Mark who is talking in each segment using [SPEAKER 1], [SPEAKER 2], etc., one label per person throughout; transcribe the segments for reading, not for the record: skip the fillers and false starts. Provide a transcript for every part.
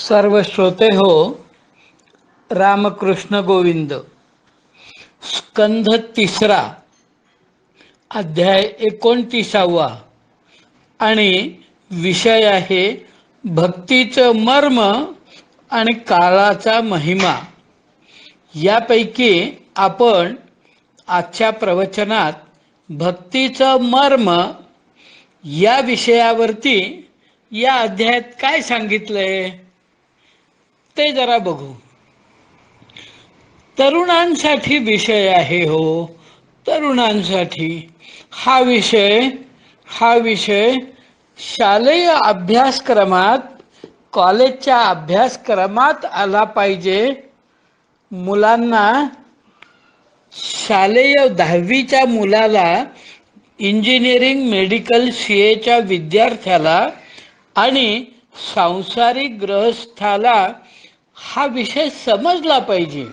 [SPEAKER 1] सर्व श्रोते हो, रामकृष्ण गोविंद. स्कंध तिसरा, अध्याय 29 आणि विषय आहे भक्तीचं मर्म आणि काळाचा महिमा. यापैकी आपण आजच्या प्रवचनात भक्तीचं मर्म या विषयावरती या अध्यायात काय सांगितलंय ते जरा बघू. तरुणांसाठी विषय आहे हो, तरुणांसाठी हा विषय शालेय अभ्यासक्रमात, कॉलेजच्या अभ्यासक्रमात आला पाहिजे. मुलांना, शालेय 10वीच्या मुलाला, इंजिनिअरिंग, मेडिकल, CA विद्यार्थ्याला आणि सांसारिक गृहस्थाला हा विषय समजला पाहिजे.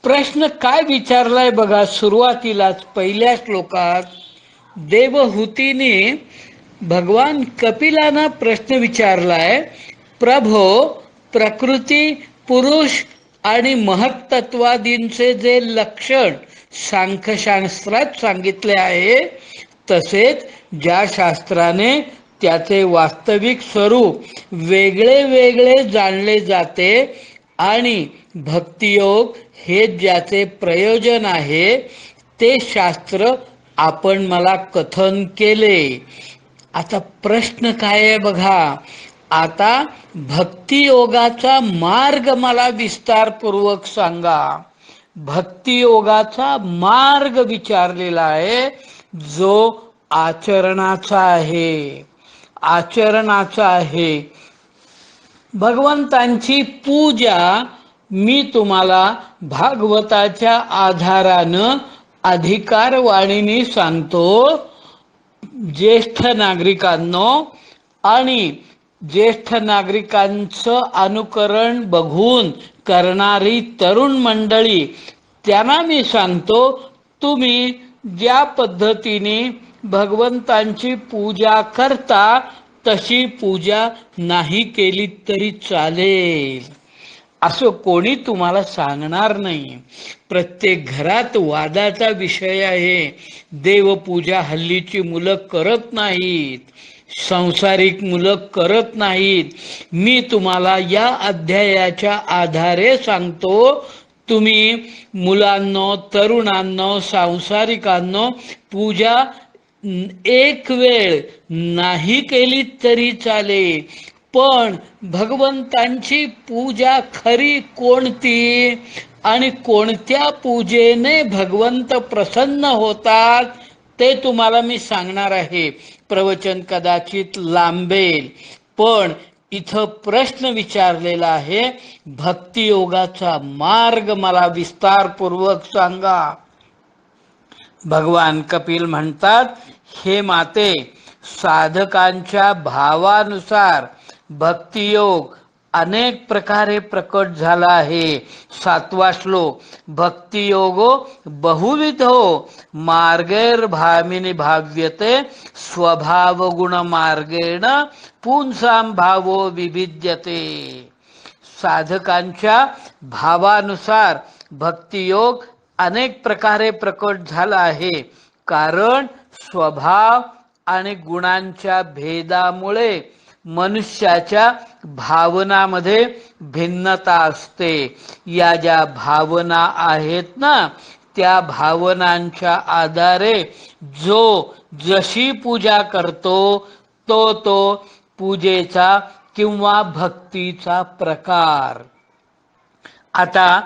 [SPEAKER 1] प्रश्न काय विचारलाय बघा. सुरुवातीलाच पहिल्या श्लोकात देवहूतीने भगवान कपिलांना प्रश्न विचारलाय, प्रभो, प्रकृती, पुरुष आणि महत्त्ववादींचे जे लक्षण सांख्यशास्त्रात सांगितले आहे, तसेच ज्या शास्त्राने त्याचे वास्तविक स्वरूप वेगळे वेगळे जाणले जाते आणि भक्तियोग हे ज्याचे प्रयोजन आहे, ते शास्त्र आपण मला कथन केले. आता प्रश्न काय आहे बघा. आता भक्तियोगाचा मार्ग मला विस्तारपूर्वक सांगा. भक्तियोगाचा मार्ग विचारलेला आहे, जो आचरणाचा आहे. भगवंतांची पूजा मी तुम्हाला भागवताच्या आधारानं अधिकारवाणीने सांगतो. ज्येष्ठ नागरिकांनो आणि ज्येष्ठ नागरिकांचं अनुकरण बघून करणारी तरुण मंडळी, त्यांना मी सांगतो, तुम्ही ज्या पद्धतीने भगवंतांची पूजा करता तशी पूजा नाही केली तरी चालेल, असं कोणी तुम्हाला सांगणार नाही. प्रत्येक घरात वादाचा विषय आहे. देवपूजा हल्लीची मुलं करत नाहीत, सांसारिक मुलं करत नाहीत. मी तुम्हाला या अध्यायाच्या आधारे सांगतो, तुम्ही मुलांनो, तरुणांनो, सांसारिकांनो, पूजा एक वेळ नाही केली तरी चालेल, पण भगवंतांची पूजा खरी कोणती आणि कोणत्या पूजेने भगवंत प्रसन्न होतात ते तुम्हाला मी सांगणार आहे. प्रवचन कदाचित लांबेल, पण इथं प्रश्न विचारलेला आहे, भक्तियोगाचा मार्ग मला विस्तारपूर्वक सांगा. भगवान कपिल म्हणतात, हे माते, साधकांच्या भावानुसार भक्तियोग अनेक प्रकारे प्रकट झाला आहे. 7वा श्लोक, भक्तियोगो बहुविधो मार्गैर्भामिनी भाव्यते स्वभाव गुण मार्गेण पुंसां भावो विभिद्यते. साधकांच्या भावानुसार भक्तियोग अनेक प्रकारे प्रकट झाला आहे, कारण स्वभाव आणि गुणांच्या भेदामुळे मनुष्याच्या भावनामध्ये भिन्नता असते. या ज्या भावना आहेत ना, त्या भावनांच्या आधारे जो जशी पूजा करतो तो पूजेचा किंवा भक्तीचा प्रकार. आता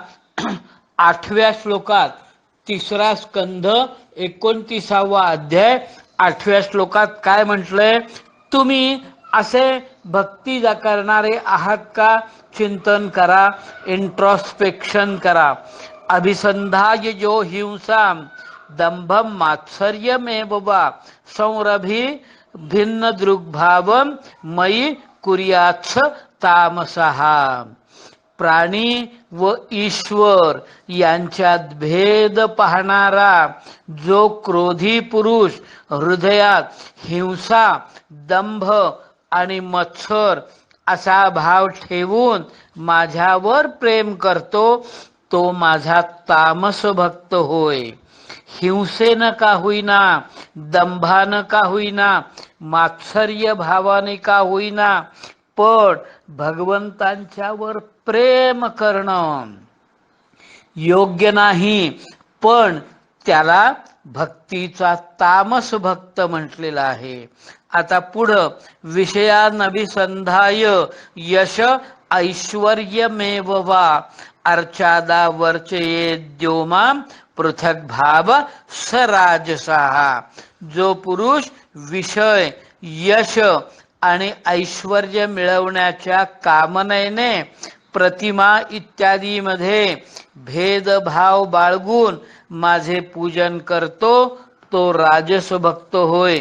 [SPEAKER 1] 8व्या श्लोकात, तिसरा स्कंध 29वा अध्याय 8व्या श्लोकात काय म्हटलंय, तुम्ही असे भक्ती करणारे आहात का? चिंतन करा, इंट्रोस्पेक्शन करा. अभिसंधाय जो हिंसां दंभम मात्सर्यमेव वा संरभी भिन्न दृग्भावम मयि कुर्यात्स तामसः. प्राणी व ईश्वर यांच्यात भेद पाहणारा जो क्रोधी पुरुष हृदयात हिंसा, दंभ आणि मत्सर असा भाव ठेवून माझ्यावर प्रेम करतो तो माझा तामस भक्त होय. हिंसेनं का होईना, दंभानं का होईना, मात्सर्य भावाने का होईना, पण भगवंतांच्यावर प्रेम करणं योग्य नाही, पण त्याला भक्तीचा तामस भक्त म्हटलेला आहे. आता पुढं विषयानभिसंधाय यश ऐश्वर्यमेव वा अर्चादा वर्चयेद्यो मां पृथक भाव स राजसहा. जो पुरुष विषय यश आणि ऐश्वर्य मिळवण्याच्या कामनेने प्रतिमा इत्यादी मध्ये भेदभाव बाळगून माझे पूजन करतो तो राजस भक्त होय.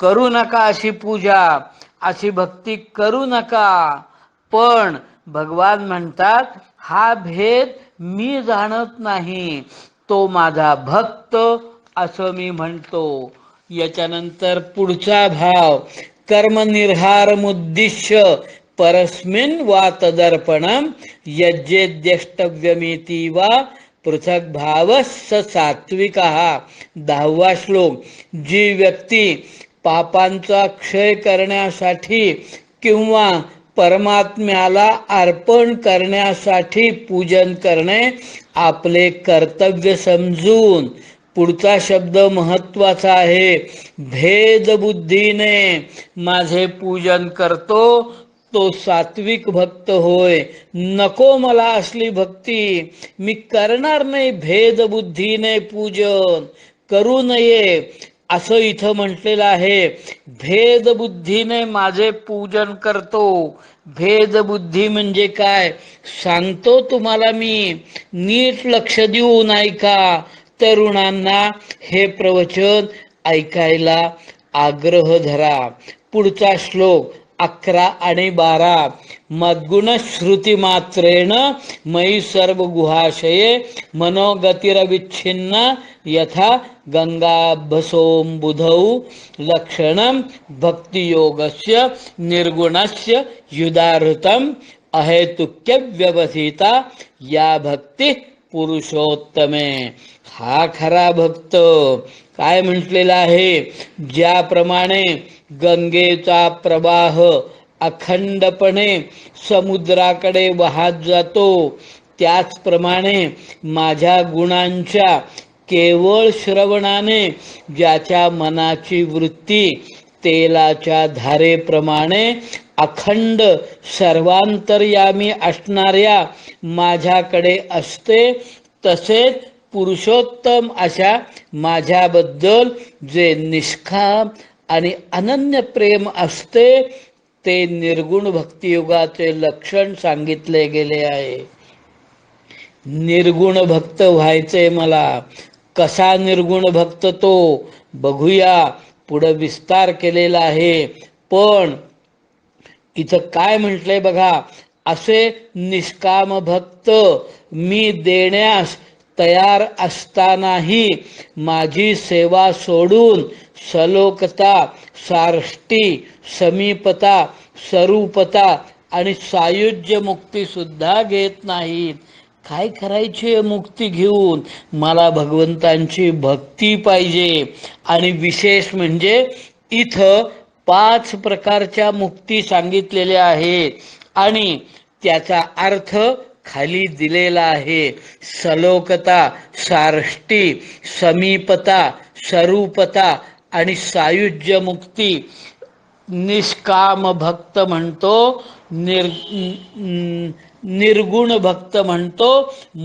[SPEAKER 1] करू नका अशी पूजा, अशी भक्ती करू नका. पण भगवान म्हणतात हा भेद मी जाणत नाही, तो माझा भक्त असं मी म्हणतो. याच्यानंतर पुढचा भाव कर्मनिर्हारमुद्दिश्य परस्मिन् वा तदर्पणम यज्ञेद्यष्टव्यमिति वा पृथक भावः स सात्विकः. 10वा श्लोक. जी व्यक्ती पापांचा क्षय करण्यासाठी किंवा परमात्म्याला अर्पण करण्यासाठी पूजन करणे आपले कर्तव्य समजून, पुढचा शब्द महत्वाचा आहे, भेदबुद्धीने माझे पूजन करतो तो सात्विक भक्त होय. नको मला असली भक्ती, मी करणार नाही, भेदबुद्धीने पूजन करू नये असं इथं म्हटलेलं आहे. भेदबुद्धीने माझे पूजन करतो. भेदबुद्धी म्हणजे काय सांगतो तुम्हाला मी, नीट लक्ष देऊन ऐका. तरुणांना हे प्रवचन ऐकायला आग्रह धरा. पुढचा श्लोक 11 आणि 12. मद्गुण श्रुती मात्रेण मयि सर्व गुहाशये मनोगतिरविच्छिन्ना यथा गंगाभसोंबुधौ लक्षणं भक्तियोगस्य निर्गुणस्य युदाहृतम अहेतुक्य व्यवसिता या भक्ती पुरुषोत्तमे. हा खरा भक्त. काय म्हटलेला आहे, ज्याप्रमाणे गंगेचा प्रवाह अखंडपणे समुद्राकडे वाहत जातो, त्याचप्रमाणे माझ्या गुणांच्या केवळ श्रवणाने ज्याच्या मनाची वृत्ती तेलाच्या धारेप्रमाणे अखंड सर्वांतर्यामी असणाऱ्या माझ्याकडे असते, तसेच पुरुषोत्तम अशा माझ्याबद्दल जे निष्काम आणि अनन्य प्रेम असते ते निर्गुण भक्तियोगाचे लक्षण सांगितले गेले आहे. निर्गुण भक्त व्हायचे मला. कसा निर्गुण भक्त तो बघूया, पुढे विस्तार केलेला आहे. पण इथं काय म्हटलंय बघा, असे निष्काम भक्त मी देण्यास तयार असतानाही माझी सेवा सोडून सलोकता, सार्ष्टी, समीपता, स्वरूपता आणि सायुज्य मुक्ती सुद्धा घेत नाहीत. काय करायची मुक्ती घेऊन? मला भगवंतांची भक्ती पाहिजे. आणि विशेष म्हणजे इथं 5 प्रकारच्या मुक्ती सांगितलेल्या आहेत आणि त्याचा अर्थ खाली दिलेला आहे. सलोकता, सार्ष्टी, समीपता, स्वरूपता आणि सायुज्य मुक्ती. निष्काम भक्त म्हणतो, निर्गुण भक्त म्हणतो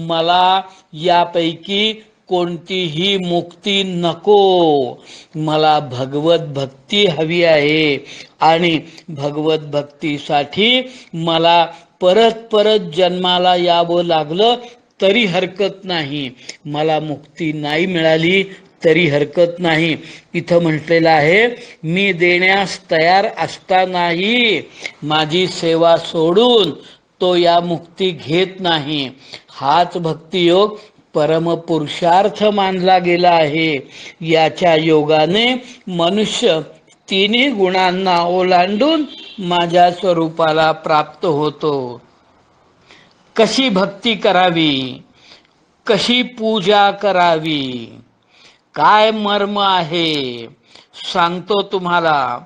[SPEAKER 1] मला यापैकी कोणतीही मुक्ती नको, मला भगवत भक्ती हवी आहे. आणि भगवत भक्तीसाठी मला परत परत जन्माला यावं लागलं तरी हरकत नाही, मला मुक्ती नाही मिळाली तरी हरकत नाही. इथं म्हटलेलं आहे, मी देण्यास तयार असतानाही माझी सेवा सोडून तो या मुक्ती घेत नाही. हाच भक्तियोग परमपुरुषार्थ मानला गेला आहे. याच्या योगाने मनुष्य 3 गुणांना ओलांडून माझ्या स्वरूपाला प्राप्त होतो. कशी भक्ती करावी, कशी पूजा करावी, काय मर्म आहे सांगतो तुम्हाला.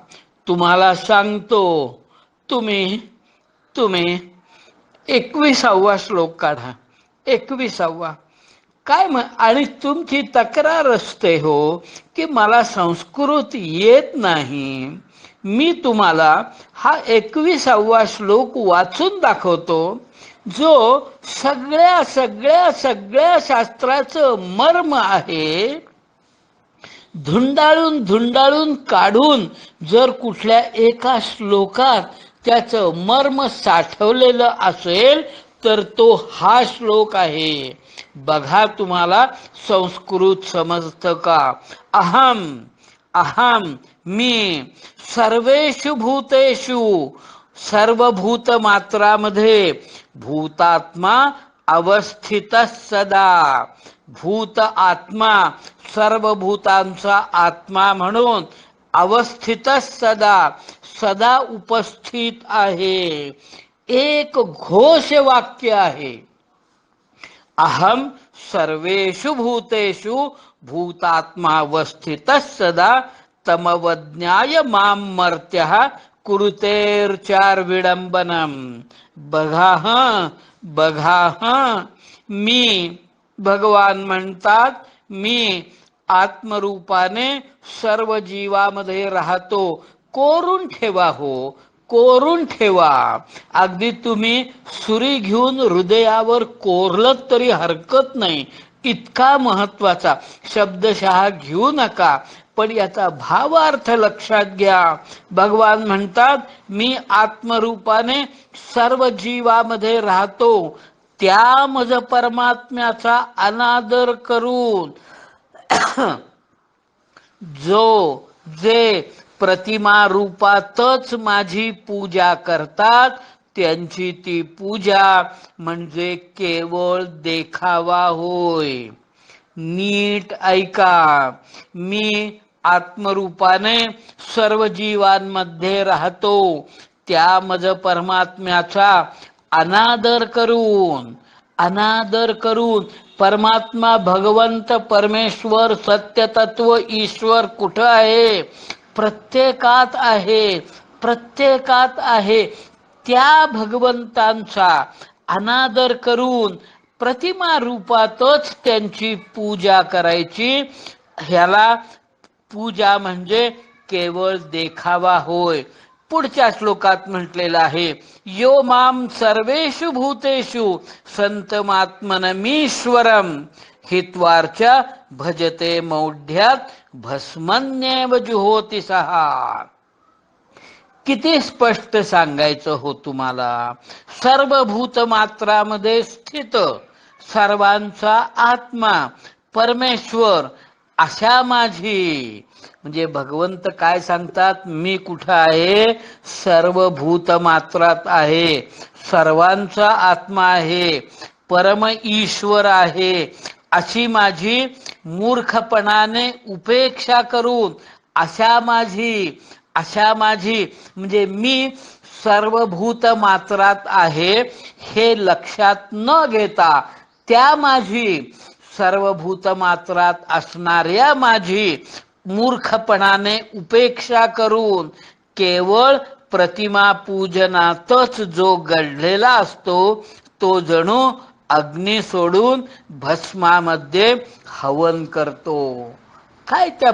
[SPEAKER 1] तुम्हाला सांगतो. तुम्ही तुम्ही 21वा श्लोक काढा. 21वा. काय आणि तुमची तक्रार असते हो की मला संस्कृत येत नाही. मी तुम्हाला हा 21वा श्लोक वाचून दाखवतो, जो सगळ्या सगळ्या सगळ्या शास्त्राचं मर्म आहे. धुंडाळून धुंडाळून काढून जर कुठल्या एका श्लोकात त्याचं मर्म साठवलेलं असेल तर तो हा श्लोक आहे. बघा तुम्हाला संस्कृत समजतं का. अहम अहम मी सर्वेषु भूतेषु सर्वभूत मात्रामध्ये भूतात्मा अवस्थित सदा. भूत आत्मा सर्व भूतांचा आत्मा म्हणून अवस्थित सदा सदा उपस्थित आहे. एक घोष वाक्य आहे. अहम सर्वेषु भूतेषु भूतात्मावस्थित सदा तमवज्ञाय माम मर्त्यः कुरुतेर्चार विडंबनम. बघा मी भगवान म्हणतात मी आत्मरूपाने सर्व जीवामध्ये राहतो. कोरून ठेवा हो, कोरून ठेवा. अगदी तुम्ही सुरी घेऊन हृदयावर कोरलत तरी हरकत नाही. इतका महत्वाचा शब्दशः घेऊ नका, पण याचा भावार्थ लक्षात घ्या. भगवान म्हणतात मी आत्मरूपाने सर्व जीवामध्ये राहतो. त्या मज परमात्म्याचा अनादर करून जे प्रतिमा रूपातच माझी पूजा करतात त्यांची ती पूजा म्हणजे केवळ देखावा होय. नीट ऐका. मी आत्मरूपाने सर्व जीवांमध्ये राहतो. त्या मज परमात्म्याचा अनादर करून परमात्मा भगवंत परमेश्वर सत्य तत्व ईश्वर कुठं आहे. प्रत्येकात आहे. त्या भगवंतांचा अनादर करून प्रतिमा रूपातच त्यांची पूजा करायची. ह्याला पूजा म्हणजे केवळ देखावा होय. पुढच्या श्लोकात म्हटलेलं आहे यो माम सर्वेषु भूतेषु संतमात्मनमीश्वरम हित्वार्चा भजते मौढ्यात भस्मन्येव जुहोति सहा. किती स्पष्ट सांगायचं हो तुम्हाला. सर्व भूतमात्रामध्ये स्थित सर्वांचा आत्मा परमेश्वर अशा माझी म्हणजे भगवंत काय सांगतात मी कुठं आहे. सर्व भूतमात्रात आहे. सर्वांचा आत्मा आहे. परम ईश्वर आहे. अशी माझी मूर्खपणाने उपेक्षा करून अशा माझी म्हणजे मी सर्वभूत मात्रात आहे हे लक्षात न घेता त्या माझी सर्वभूत मात्रात असणाऱ्या माझी मूर्खपणाने उपेक्षा करून केवळ प्रतिमा पूजनातच जो गढलेला असतो तो जणू अग्नी सोडून भस्मामध्ये हवन करतो. काय त्या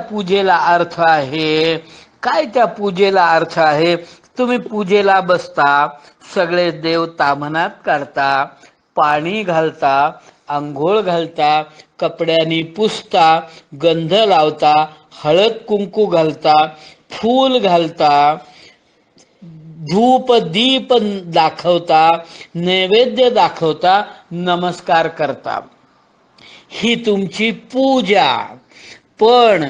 [SPEAKER 1] पूजेला अर्थ आहे. तुम्ही पूजेला बसता, सगळे देव ताम्हनात काढता, पाणी घालता, अंघोळ घालता, कपड्यांनी पुसता, गंध लावता, हळद कुंकू घालता, फूल घालता, धूप दीप दाखवता, नैवेद्य दाखवता, नमस्कार करता. ही तुमची पूजा. पण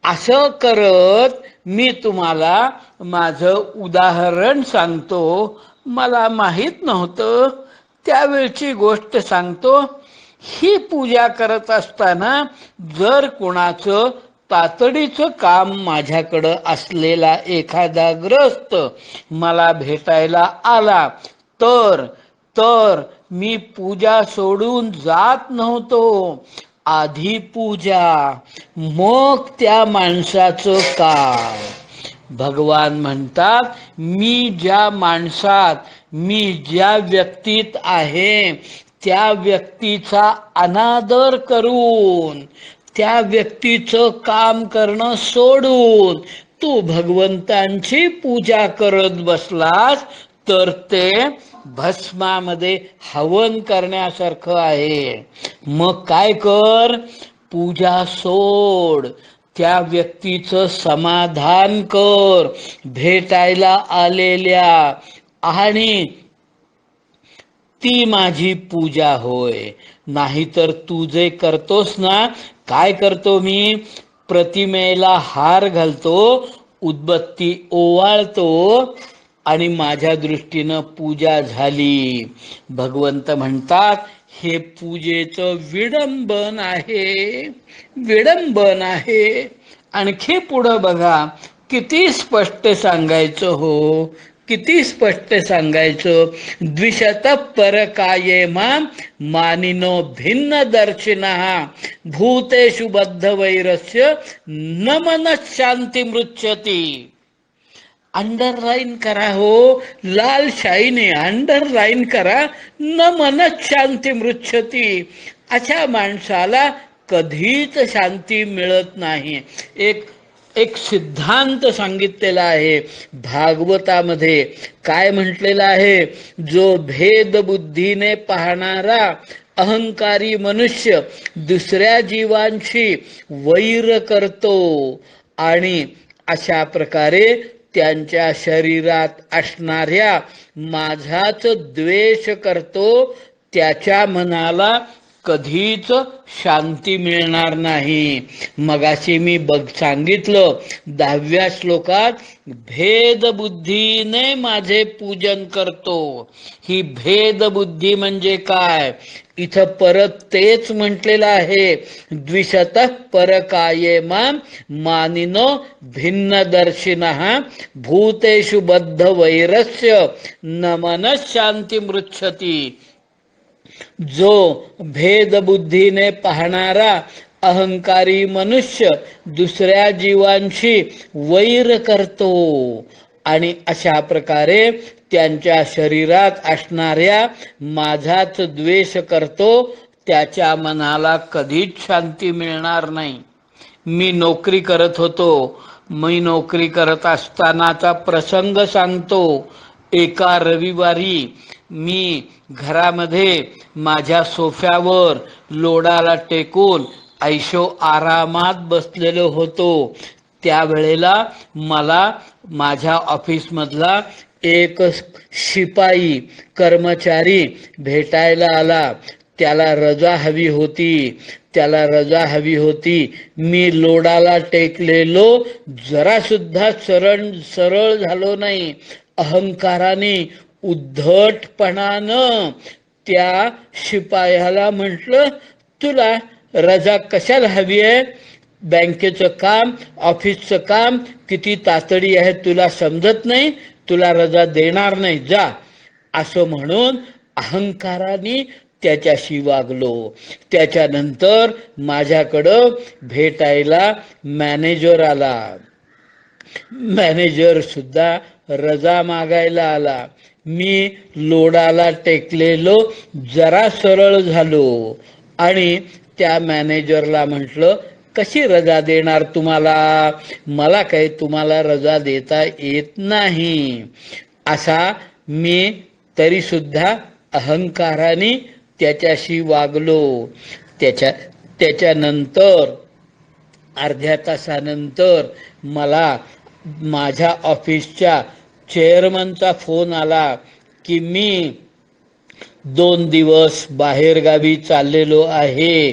[SPEAKER 1] असं करत मी तुम्हाला माझं उदाहरण सांगतो. मला माहित नव्हतं त्यावेळची गोष्ट सांगतो. ही पूजा करत असताना जर कोणाचं तातडीचं काम माझ्याकडं असलेला एखादा ग्रस्त मला भेटायला आला तर तर मी पूजा सोडून जात नव्हतो. आधी पूजा, मग त्या माणसाचं काय. भगवान म्हणतात, मी ज्या माणसात, मी ज्या व्यक्तीत आहे त्या व्यक्तीचा अनादर करून, त्या व्यक्तीचं काम करणं सोडून तू भगवंतांची पूजा करत बसलास तर ते भस्मामध्ये हवन करण्यासारखं आहे. मग काय कर, पूजा सोड, त्या व्यक्तीचं समाधान कर, भेटायला आलेल्या, आणि ती माझी पूजा होय. नाहीतर तू जे करतोस ना, काय करतो मी, प्रतिमेला हार घालतो, उदबत्ती ओवाळतो आणि माझ्या दृष्टीनं पूजा झाली. भगवंत म्हणतात, हे पूजेचं विडंबन आहे, विडंबन आहे. आणखी पुढं बघा, किती स्पष्ट सांगायचं हो, किती स्पष्ट सांगायचं. द्विशत परकाये मां मानिनो भिन्न दर्शिनः भूतेषु बद्ध वैरस्य न मन शांती मृच्छती. अंडरलाईन करा हो, लाल शाईने अंडरलाईन करा, न मन शांती मृच्छती. अशा माणसाला कधीच शांती मिळत नाही. एक एक सिद्धांत सांगितलेला आहे भागवतामध्ये. काय म्हटलेलं आहे, जो भेद बुद्धीने पाहणारा अहंकारी मनुष्य दुसऱ्या जीवांशी वैर करतो आणि अशा प्रकारे त्यांच्या शरीरात असणाऱ्या माझाच द्वेष करतो, त्याच्या मनाला कधीच शांती मिळणार नाही. मगाशी मी सांगितलं 10व्या श्लोकात, भेदबुद्धीने माझे पूजन करतो. ही भेदबुद्धी म्हणजे काय, इथं परत तेच म्हटलेलं आहे, द्विशतः परकाये मां मानिनो भिन्न दर्शिनः भूतेषु बद्ध वैरस्य न मन शांती मृच्छती. जो भेदबुद्धीने पाहणारा अहंकारी मनुष्य दुसऱ्या जीवांशी वैर करतो आणि अशा प्रकारे त्यांच्या शरीरात असणाऱ्या माझाच द्वेष करतो, त्याच्या मनाला कधीच शांती मिळणार नाही. मी नोकरी करत होतो, मी नोकरी करत असतानाचा प्रसंग सांगतो. एका रविवारी मी घरामध्ये माझ्या सोफ्यावर लोडाला टेकून ऐशो आरामात बसलेलो होतो. त्यावेळेला मला माझ्या ऑफिसमधला एक शिपाई कर्मचारी भेटायला आला. त्याला रजा हवी होती. मी लोडाला टेकलेलो, जरा सुद्धा सरळ झालो नाही. अहंकाराने, उद्धटपणानं त्या शिपायाला म्हटलं, तुला रजा कशाला हवी आहे, बँकेचं काम, ऑफिसचं काम किती तातडी आहे तुला समजत नाही, तुला रजा देणार नाही, जा. असं म्हणून अहंकाराने त्याच्याशी वागलो. त्याच्यानंतर माझ्याकडं भेटायला मॅनेजर आला. मॅनेजर सुद्धा रजा मागायला आला. मी लोडाला टेकलेलो, जरा सरळ झालो आणि त्या मॅनेजरला म्हटलं, कशी रजा देणार तुम्हाला, मला काही तुम्हाला रजा देता येत नाही. असा मी तरी सुद्धा अहंकाराने त्याच्याशी वागलो. त्याच्यानंतर अर्ध्या तासानंतर मला माझ्या ऑफिसच्या चेअरमनचा फोन आला की मी 2 दिवस बाहेरगावी चाललेलो आहे,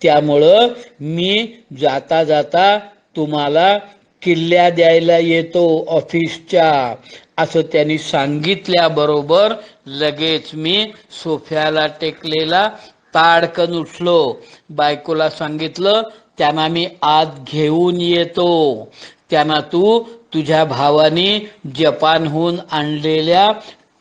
[SPEAKER 1] त्यामुळं मी जाता जाता तुम्हाला किल्ल्या द्यायला येतो ऑफिसच्या. असं त्यांनी सांगितल्याबरोबर लगेच मी सोफ्याला टेकलेला ताडकन उठलो. बायकोला सांगितलं, त्यांना मी आत घेऊन येतो. त्यांना तू तुझ्या भावाने जपानहून आणलेल्या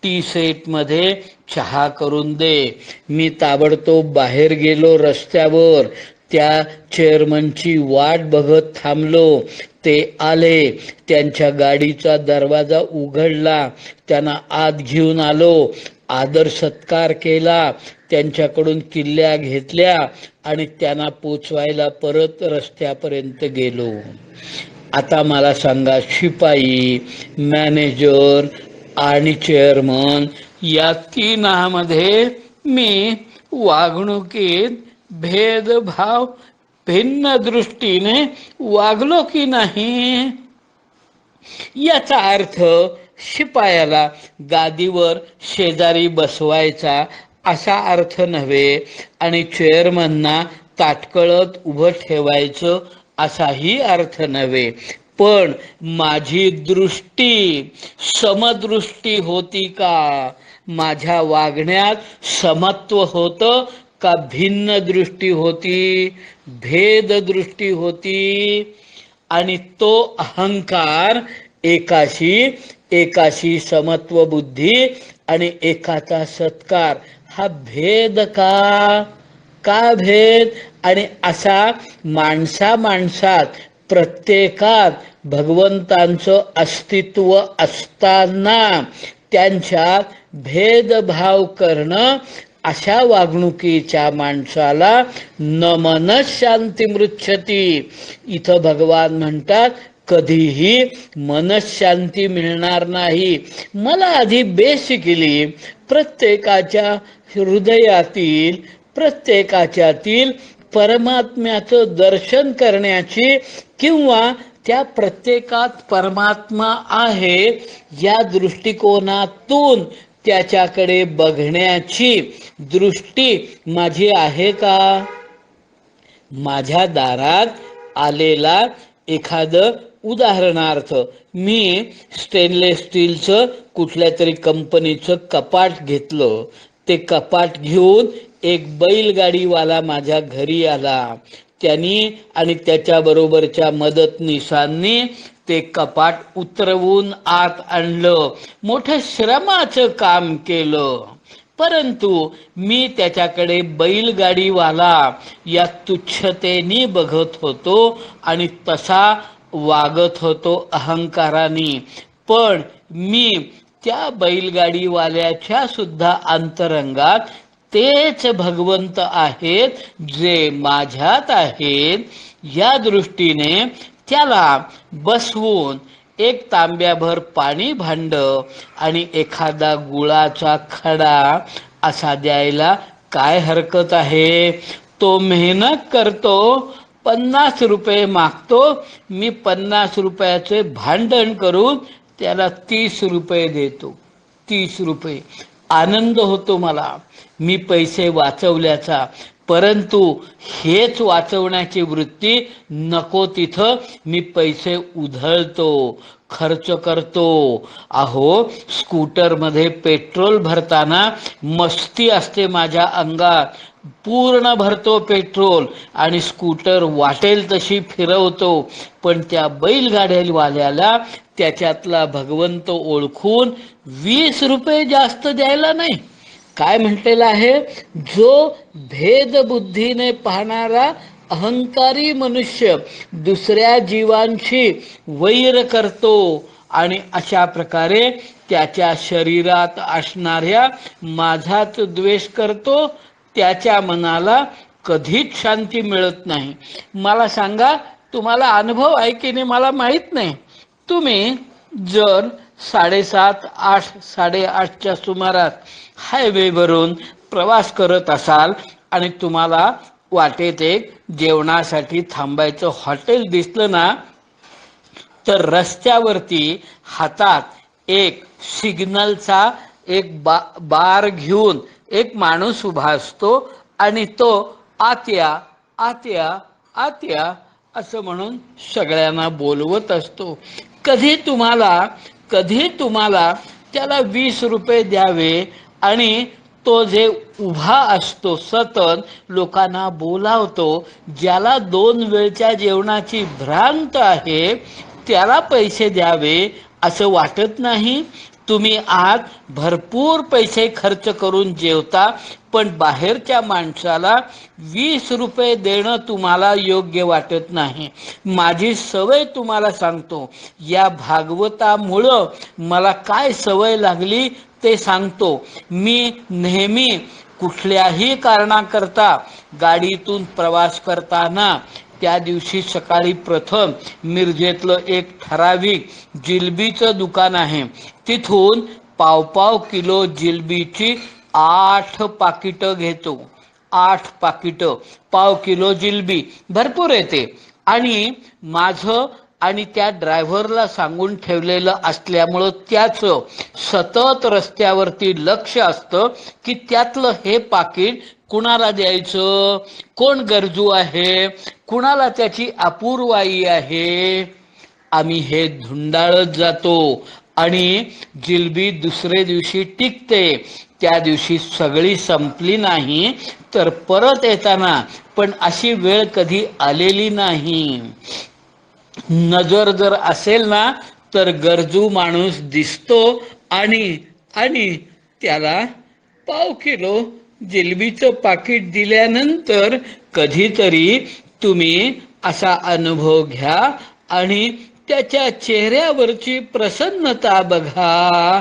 [SPEAKER 1] टी सेटमध्ये चहा करून दे. मी ताबडतोब बाहेर गेलो. रस्त्यावर त्या चेअरमनची वाट बघत थांबलो. ते आले. त्यांच्या गाडीचा दरवाजा उघडला. त्यांना आत घेऊन आलो. आदर सत्कार केला. त्यांच्याकडून किल्ल्या घेतल्या आणि त्यांना पोचवायला परत रस्त्यापर्यंत गेलो. आता मला सांगा, शिपाई, मॅनेजर आणि चेअरमन या तिन्हामध्ये मी वागणुकीत भेदभाव भिन्न दृष्टीने वागलो की नाही? याचा अर्थ शिपायाला गादीवर शेजारी बसवायचा असा अर्थ नव्हे आणि चेअरमनना ताटकळत उभं ठेवायचं असाही अर्थ नव्हे. पण माझी दृष्टी समदृष्टी होती का? माझ्या वागण्यात समत्व होतं का भिन्न दृष्टी होती, भेद दृष्टी होती? आणि तो अहंकार एकाशी समत्व बुद्धी आणि एकाचा सत्कार हा भेद का? का भेद? आणि असा माणसात प्रत्येकात भगवंतांचं अस्तित्व असताना त्यांच्यात भेदभाव करणं, अशा वागणुकीच्या माणसाला न मनःशांती मृच्छती. इथं भगवान म्हणतात कधीही मनःशांती मिळणार नाही. मला आधी बेसिकली प्रत्येकाच्या हृदयातील, प्रत्येकाच्यातील परमात्म्याचं दर्शन करण्याची किंवा त्या प्रत्येकात परमात्मा आहे या दृष्टिकोनातून त्याच्याकडे बघण्याची दृष्टी माझी आहे का? माझ्या दारात आलेला एखादं, उदाहरणार्थ मी स्टेनलेस स्टीलचं कुठल्या तरी कंपनीचं कपाट घेतलं. ते कपाट घेऊन एक बैलगाडीवाला माझ्या घरी आला. त्यांनी आणि त्याच्याबरोबरच्या मदतनीसांनी ते कपाट उतरवून आत आणलं. मोठं श्रमाचं काम केलं. परंतु मी त्याच्याकडे बैलगाडीवाला या तुच्छतेने बघत होतो आणि तसा वागत होतो अहंकाराने. पण मी त्या बैलगाडीवाल्याच्या सुद्धा अंतरंगात तेच भगवंत आहेत जे माझ्यात आहेत. या दृष्टीने त्याला बसवून एक तांब्याभर पाणी भांड आणि एखादा गुळाचा खडा असा द्यायला काय हरकत आहे? तो मेहनत करतो, 50 रुपये मागतो. मी 50 रुपयाचे भांडण करून त्याला 30 रुपये देतो. 30 रुपये आनंद होतो मला, मी पैसे वाचवल्याचा. परंतु हेच वाचवण्याची वृत्ती नको तिथं मी पैसे उधळतो, खर्च करतो. अहो, स्कूटरमध्ये पेट्रोल भरताना मस्ती असते माझ्या अंगात. पूर्ण भरतो पेट्रोल आणि स्कूटर वाटेल तशी फिरवतो. पण त्या बैलगाड्यावाल्याला त्याच्यातला भगवंत ओळखून 20 रुपये जास्त द्यायला नाही. काय म्हटलेलं आहे? जो भेदबुद्धीने पाहणारा अहंकारी मनुष्य दुसऱ्या जीवांशी वैर करतो आणि अशा प्रकारे त्याच्या शरीरात असणाऱ्या माझाच द्वेष करतो, त्याच्या मनाला कधीच शांती मिळत नाही. मला सांगा, तुम्हाला अनुभव आहे की नाही मला माहीत नाही. तुम्ही जर 7:30, 8, 8:30च्या सुमारास हायवेवरून प्रवास करत असाल आणि तुम्हाला वाटेत एक जेवणासाठी थांबायचं हॉटेल दिसलं ना, तर रस्त्यावरती हातात एक सिग्नलचा एक बार घेऊन एक माणूस उभा असतो आणि तो आत्या आत्या आत्या असं म्हणून सगळ्यांना बोलवत असतो. कधी तुम्हाला त्याला 20 रुपये द्यावे आणि तो जे उभा असतो सतत लोकांना बोलावतो, ज्याला 2 वेळच्या जेवणाची भ्रांत आहे त्याला पैसे द्यावे असं वाटत नाही. तुम्ही आज भरपूर पैसे खर्च करून जेवता, पण बाहेरच्या माणसाला 20 रुपये देणं तुम्हाला योग्य वाटत नाही. माझी सवय तुम्हाला सांगतो, या भागवतामुळं मला काय सवय लागली ते सांगतो. मी नेहमी कुठल्याही कारणाकरता गाडीतून प्रवास करताना त्या दिवशी सकाळी प्रथम मिरजेतलं एक ठराविक जिलबीचं दुकान आहे, तिथून पाव किलो जिलबीची 8 पाकिटं घेतो. 8 पाकिटं, पाव किलो जिलबी भरपूर येते. आणि माझं आणि त्या ड्रायव्हरला सांगून ठेवलेलं असल्यामुळं त्याचं सतत रस्त्यावरती लक्ष असतं की त्यातलं हे पाकिट कुणाला द्यायचं, कोण गरजू आहे, कुणाला त्याची अपूर्वाई आहे. आम्ही हे धुंडाळत जातो आणि जिलबी दुसरे दिवशी टिकते. त्या दिवशी सगळी संपली नाही तर परत येताना पण अशी वेळ कधी आलेली नाही. नजर जर असेल ना तर गरजू माणूस दिसतो आणि आणि त्याला पाव किलो जिलबीचं पाकिट दिल्यानंतर कधीतरी तुम्ही असा अनुभव घ्या आणि त्याच्या चेहऱ्यावरची प्रसन्नता बघा,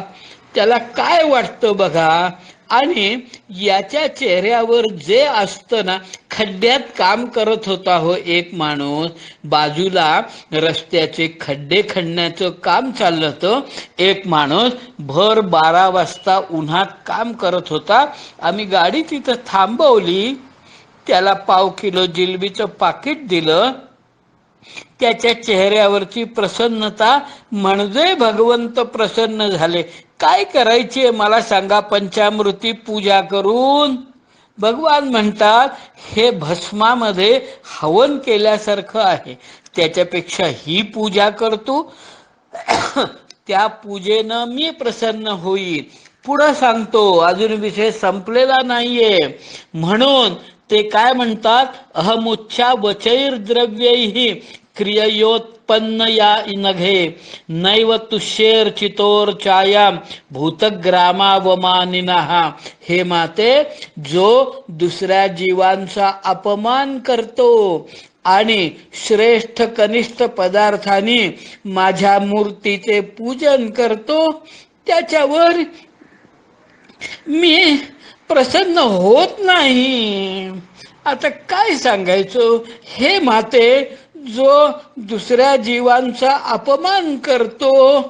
[SPEAKER 1] त्याला काय वाटतं बघा. आणि याच्या चेहऱ्यावर जे असतं ना, खड्ड्यात काम करत होता हो एक माणूस, बाजूला रस्त्याचे खड्डे खणण्याचं काम चाललं होतं. एक माणूस भर 12 वाजता उन्हात काम करत होता. आम्ही गाडी तिथं थांबवली, त्याला पाव किलो जिलबीचं पाकिट दिलं. त्याच्या चेहऱ्यावरची प्रसन्नता म्हणजे भगवंत प्रसन्न झाले. काय करायचे मला सांगा, पंचामृती पूजा करून? भगवान म्हणतात हे भस्मामध्ये हवन केल्यासारखं आहे, त्याच्यापेक्षा ही पूजा करतो, त्या पूजेनं मी प्रसन्न होईल. पुढं सांगतो, अजून विषय संपलेला नाहीये. म्हणून ते काय म्हणतात, अहमुच्छा वचैर्द्रव्यैहि क्रियोत्पन्न या नघे नैव तुष्येर चितोर छाया भूतग्रामावमानिनः. हे माते, जो दुसऱ्या जीवांचा अपमान करतो आणि श्रेष्ठ कनिष्ठ पदार्थांनी माझ्या मूर्तीचे पूजन करतो, त्याच्यावर मी प्रसन्न होत नाही. आता काय सांगायचं, हे माते, जो दुसऱ्या जीवांचा अपमान करतो,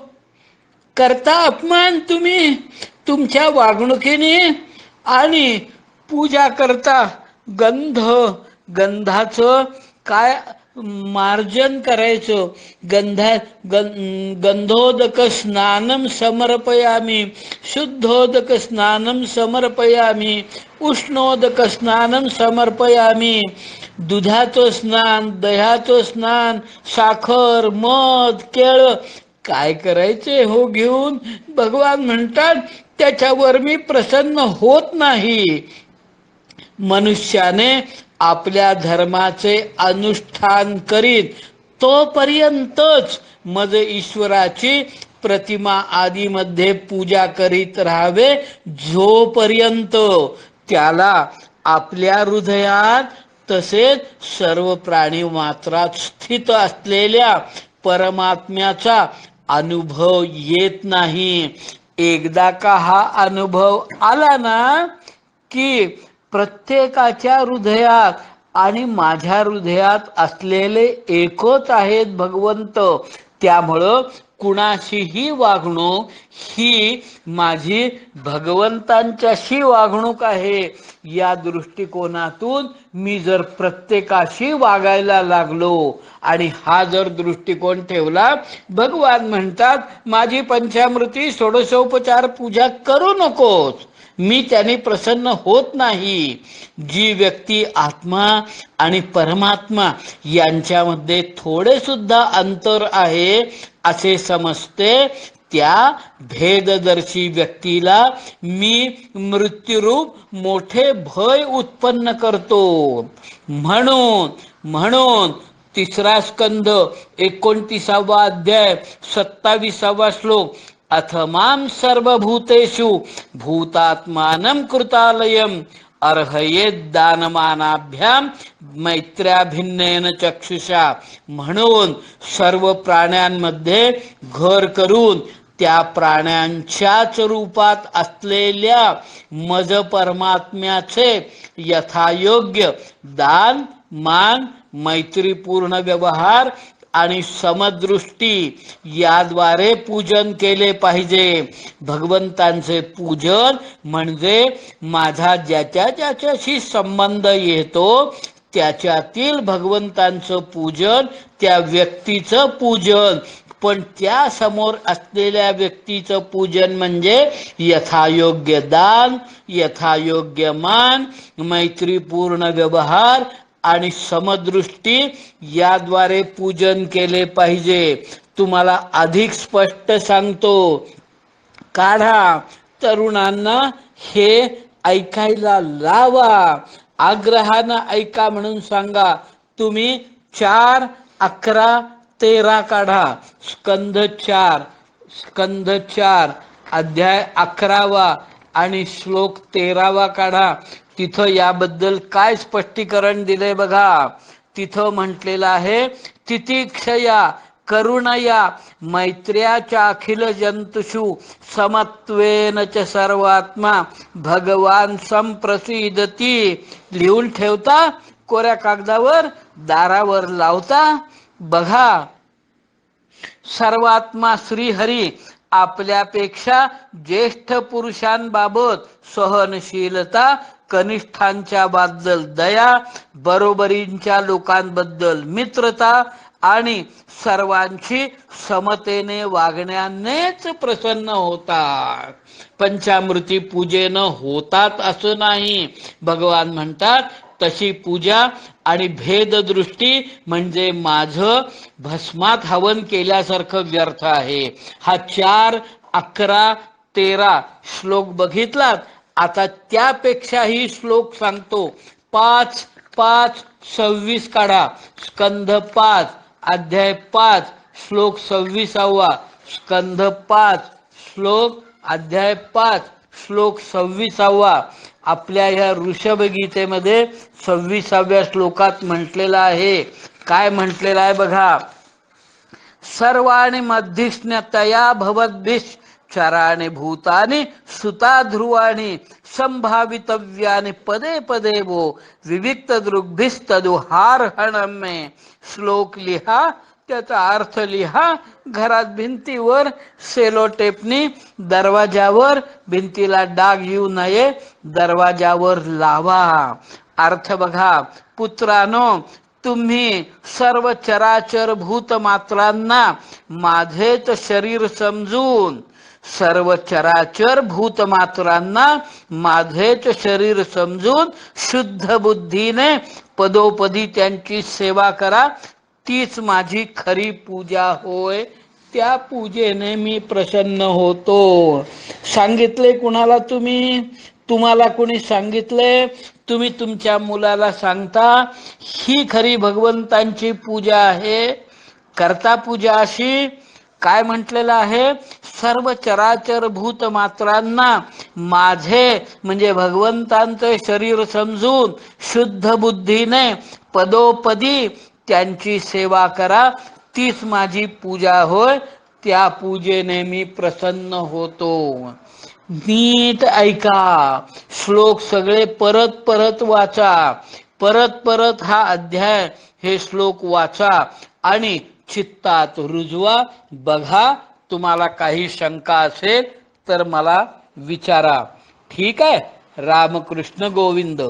[SPEAKER 1] करता अपमान तुम्ही तुमच्या वागणुकीने आणि पूजा करता गंधाचं काय मार्जन करायचं. गंधोदक स्नानम समर्पयामी, शुद्धोदक स्नानम समर्पयामी, उष्णोदक स्नानम समर्पयामी. दुधाचं स्नान, दह्याचं स्नान, साखर, मध, केळ काय करायचे हो घेऊन? भगवान म्हणतात त्याच्यावर मी प्रसन्न होत नाही. मनुष्याने आपल्या धर्माचे अनुष्ठान करीत तोपर्यंतच मज ईश्वराची प्रतिमा आदीमध्ये पूजा करीत राहावे, जोपर्यंत त्याला आपल्या हृदयात तसेच सर्व प्राणी मात्रात स्थित असलेल्या परमात्म्याचा अनुभव येत नाही. एकदा का हा अनुभव आला ना की प्रत्येकाच्या हृदयात आणि माझ्या हृदयात असलेले एकच आहेत भगवंत. त्यामुळं कुणाशीही वागणूक ही माझी भगवंतांच्याशी वागणूक आहे. या दृष्टिकोनातून मी जर प्रत्येकाशी वागायला लागलो आणि हा जर दृष्टिकोन ठेवला, भगवान म्हणतात माझी पंचामृती षोडशोपचार पूजा करू नकोस, मी त्याने प्रसन्न होत नाही. जी व्यक्ती आत्मा आणि परमात्मा यांच्यामध्ये थोडे सुद्धा अंतर आहे असे समजते, त्या भेददर्शी व्यक्तीला मी मृत्यूरूप मोठे भय उत्पन्न करतो. म्हणून म्हणून तिसरा स्कंध 29वा अध्याय 27वा श्लोक, अथ मां सर्वभूतेषु भूतात्मानं कृतालयम् अर्हयेत दानमानाभ्याम मैत्र्याभिन्नेन चक्षुषा. म्हणून सर्व प्राण्यांमध्ये घर करून त्या प्राण्यांच्याच रूपात असलेल्या मज परमात्म्याचे यथायोग्य दान मान मैत्रीपूर्ण व्यवहार आणि समदृष्टी याद्वारे पूजन केले पाहिजे. भगवंतांचे पूजन म्हणजे माझा ज्याच्याशी संबंध येतो त्याच्यातील भगवंतांचं पूजन, त्या व्यक्तीचं पूजन. पण त्या समोर असलेल्या व्यक्तीचं पूजन म्हणजे यथायोग्य दान, यथायोग्य मान, मैत्रीपूर्ण व्यवहार आणि समदृष्टी याद्वारे पूजन केले पाहिजे. तुम्हाला अधिक स्पष्ट सांगतो, काढा. तरुणांना हे ऐकायला लावा, आग्रहानं ऐका म्हणून सांगा. तुम्ही 4, 11, 13 काढा. स्कंध 4 अध्याय 11वा आणि श्लोक 13वा काढा. तिथं याबद्दल काय स्पष्टीकरण दिले बघा. तिथं म्हटलेलं आहे, तितिक्षया करुणया मैत्र्याच्या अखिल जंतुषु समत्वेन च सर्वात्मा भगवान संप्रसिद्धती. लिहून ठेवता, कोऱ्या कागदावर दारावर लावता. बघा, सर्वात्मा श्रीहरी आपल्यापेक्षा ज्येष्ठ पुरुषांबाबत सहनशीलता, कनिष्ठांच्या बद्दल दया, बरोबरींच्या लोकांबद्दल मित्रता आणि सर्वांची समतेने वागण्यानेच प्रसन्न होतात. पंचामृती पूजेनं होतात असं नाही. भगवान म्हणतात तशी पूजा आणि भेददृष्टी म्हणजे माझं भस्मात हवन केल्यासारखं व्यर्थ आहे. हा 4, 11, 13 श्लोक बघितलात. आता त्यापेक्षाही श्लोक सांगतो. 5, 5, 26 काढा. स्कंध 5 अध्याय 5 श्लोक 26वा. स्कंध 5 श्लोक अध्याय 5 श्लोक 26वा. आपल्या ह्या ऋषभगीतेमध्ये 26व्या श्लोकात म्हटलेला आहे. काय म्हटलेलं आहे बघा. सर्वाणि मध्यष्ण्यतया भवद्भिः चराणि भूतानि सुता ध्रुवाणि संभावितव्यानि पदे पदे वो विविक्त दृग्भिस्तदुहारहणं मे. श्लोक लिहा, त्याचा अर्थ लिहा. घरात भिंतीवर सेलोटेपनी दरवाजावर, भिंतीला डाग येऊ नये, दरवाजावर लावा. अर्थ बघा. पुत्रानो, तुम्ही सर्व चराचर भूतमात्रांना माझेच शरीर समजून, सर्व चराचर भूतमात्रांना माझेच शरीर समजून शुद्ध बुद्धीने पदोपदी त्यांची सेवा करा. तीच माझी खरी पूजा होय. त्या पूजेने मी प्रसन्न होतो. सांगितले कुणाला तुम्ही? तुम्हाला कोणी सांगितले? तुम्ही तुमच्या मुलाला सांगता ही खरी भगवंतांची पूजा आहे. करता पूजा अशी. काय म्हटलेलं आहे? सर्व चराचर भूतमात्रांना माझे म्हणजे भगवंतांचे शरीर समजून शुद्ध बुद्धीने पदोपदी त्यांची सेवा करा. तीच माझी पूजा होय. त्या पूजेने मी प्रसन्न होतो. नीट ऐका. श्लोक सगळे परत परत वाचा. परत परत हा अध्याय, हे श्लोक वाचा आणि चित्तात रुजवा. बघा, तुम्हाला काही शंका असेल तर मला विचारा. ठीक आहे. रामकृष्ण गोविंद.